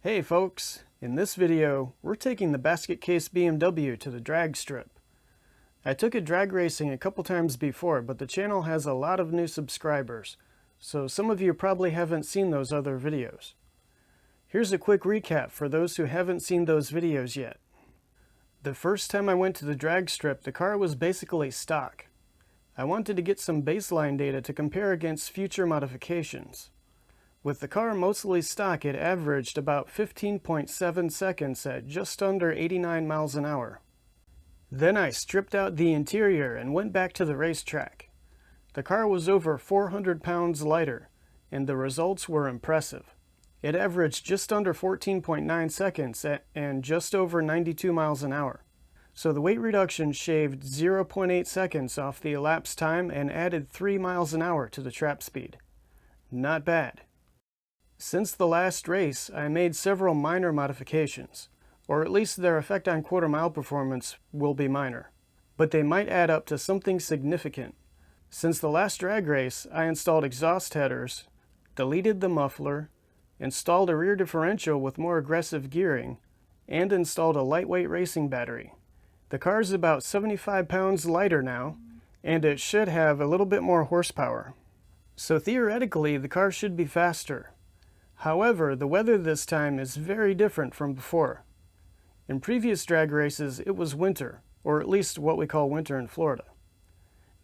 Hey folks, in this video we're taking the Basket Case BMW to the drag strip. I took it drag racing a couple times before, but the channel has a lot of new subscribers, so some of you probably haven't seen those other videos. Here's a quick recap for those who haven't seen those videos yet. The first time I went to the drag strip, the car was basically stock. I wanted to get some baseline data to compare against future modifications. With the car mostly stock, it averaged about 15.7 seconds at just under 89 miles an hour. Then I stripped out the interior and went back to the racetrack. The car was over 400 pounds lighter, and the results were impressive. It averaged just under 14.9 seconds and just over 92 miles an hour. So the weight reduction shaved 0.8 seconds off the elapsed time and added 3 miles an hour to the trap speed. Not bad. Since the last race, I made several minor modifications, or at least their effect on quarter-mile performance will be minor, but they might add up to something significant. Since the last drag race, I installed exhaust headers, deleted the muffler, installed a rear differential with more aggressive gearing, and installed a lightweight racing battery. The car is about 75 pounds lighter now, and it should have a little bit more horsepower. So theoretically, the car should be faster. However, the weather this time is very different from before. In previous drag races, it was winter, or at least what we call winter in Florida.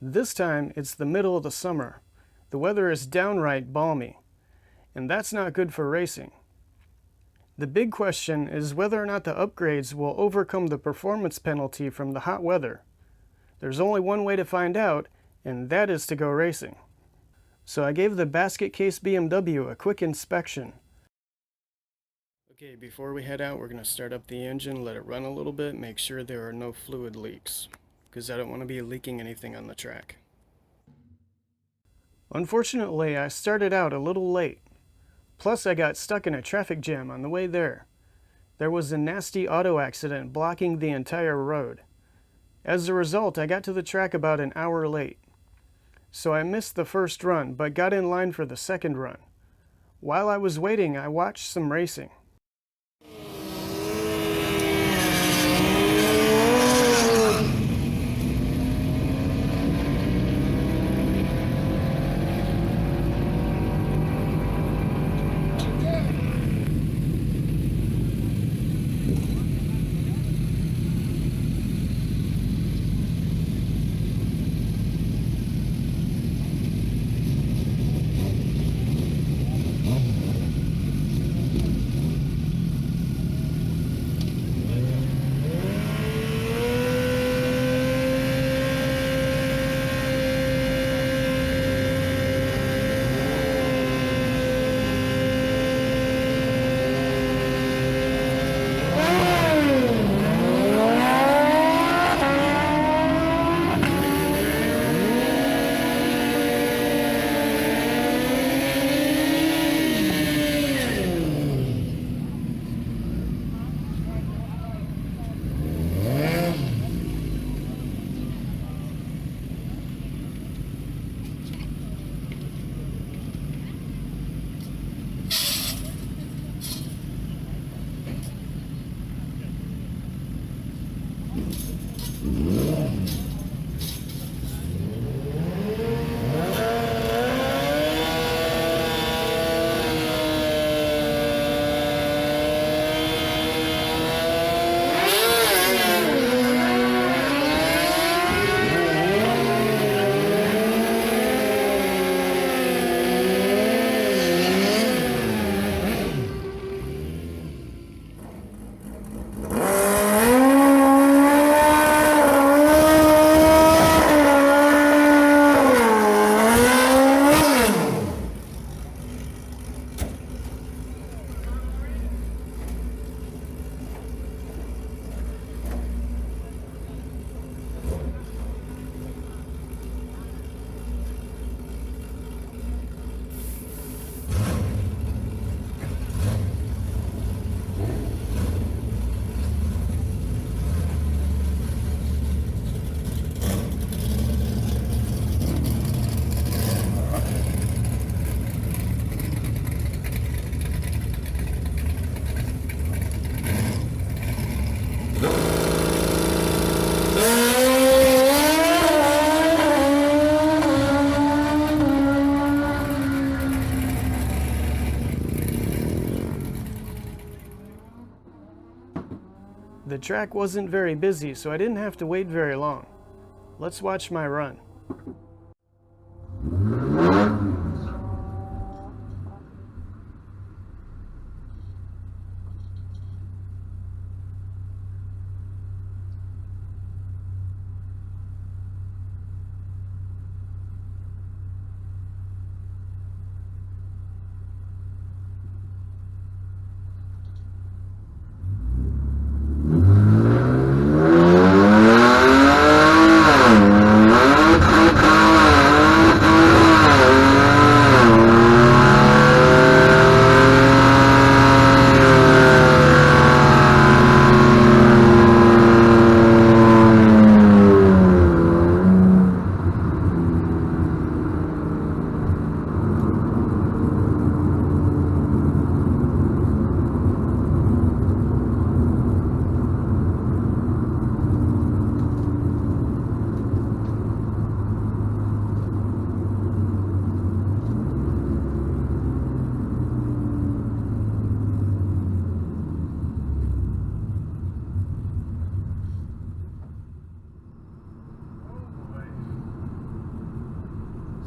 This time, it's the middle of the summer. The weather is downright balmy, and that's not good for racing. The big question is whether or not the upgrades will overcome the performance penalty from the hot weather. There's only one way to find out, and that is to go racing. So I gave the Basket Case BMW a quick inspection. Okay, before we head out, we're going to start up the engine, let it run a little bit, make sure there are no fluid leaks, because I don't want to be leaking anything on the track. Unfortunately, I started out a little late. Plus, I got stuck in a traffic jam on the way there. There was a nasty auto accident blocking the entire road. As a result, I got to the track about an hour late. So I missed the first run, but got in line for the second run. While I was waiting, I watched some racing. The track wasn't very busy, so I didn't have to wait very long. Let's watch my run.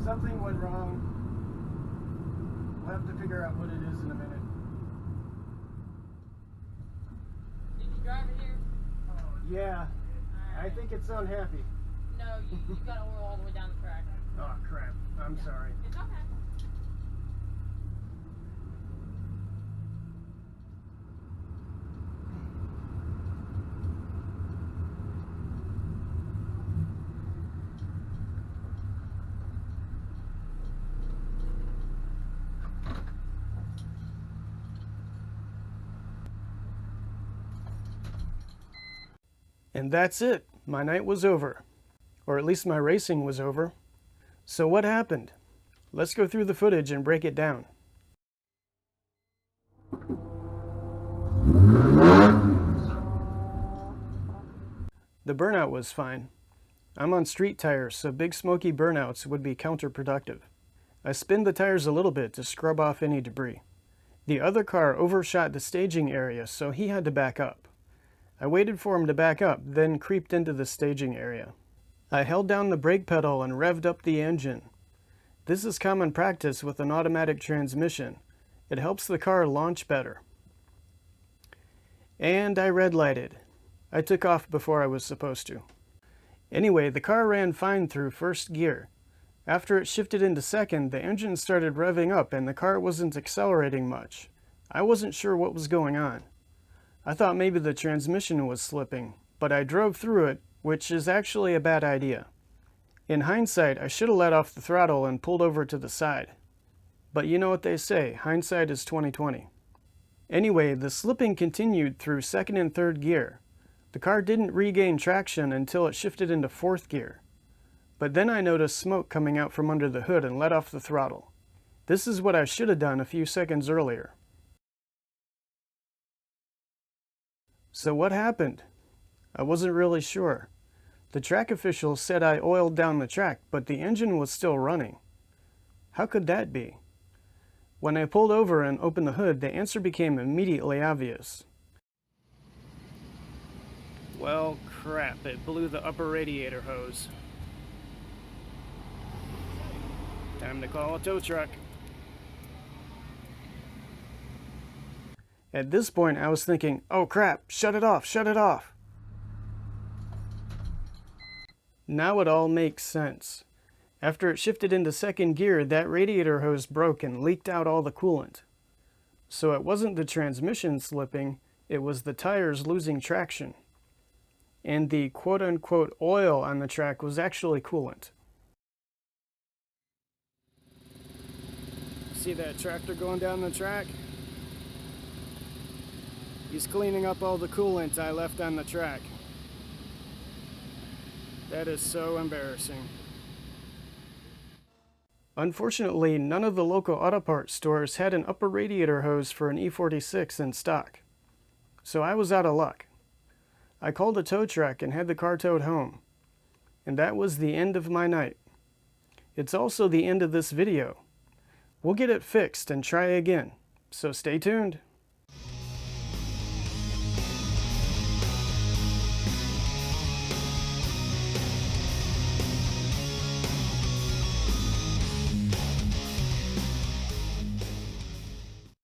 Something went wrong. We'll have to figure out what it is in a minute. Did you drive it here? Yeah. I think it's unhappy. No, you got oil all the way down the track. Oh crap. I'm sorry. It's okay. And that's it. My night was over. Or at least my racing was over. So what happened? Let's go through the footage and break it down. The burnout was fine. I'm on street tires, so big smoky burnouts would be counterproductive. I spinned the tires a little bit to scrub off any debris. The other car overshot the staging area, so he had to back up. I waited for him to back up, then creeped into the staging area. I held down the brake pedal and revved up the engine. This is common practice with an automatic transmission. It helps the car launch better. And I red lighted. I took off before I was supposed to. Anyway, the car ran fine through first gear. After it shifted into second, the engine started revving up and the car wasn't accelerating much. I wasn't sure what was going on. I thought maybe the transmission was slipping, but I drove through it, which is actually a bad idea. In hindsight, I should have let off the throttle and pulled over to the side. But you know what they say, hindsight is 20/20. Anyway, the slipping continued through second and third gear. The car didn't regain traction until it shifted into fourth gear. But then I noticed smoke coming out from under the hood and let off the throttle. This is what I should have done a few seconds earlier. So what happened? I wasn't really sure. The track officials said I oiled down the track, but the engine was still running. How could that be? When I pulled over and opened the hood, the answer became immediately obvious. Well, crap, it blew the upper radiator hose. Time to call a tow truck. At this point, I was thinking, oh crap, shut it off, shut it off. Now it all makes sense. After it shifted into second gear, that radiator hose broke and leaked out all the coolant. So it wasn't the transmission slipping, it was the tires losing traction. And the quote-unquote oil on the track was actually coolant. See that tractor going down the track? He's cleaning up all the coolant I left on the track. That is so embarrassing. Unfortunately, none of the local auto parts stores had an upper radiator hose for an E46 in stock. So I was out of luck. I called a tow truck and had the car towed home. And that was the end of my night. It's also the end of this video. We'll get it fixed and try again, so stay tuned.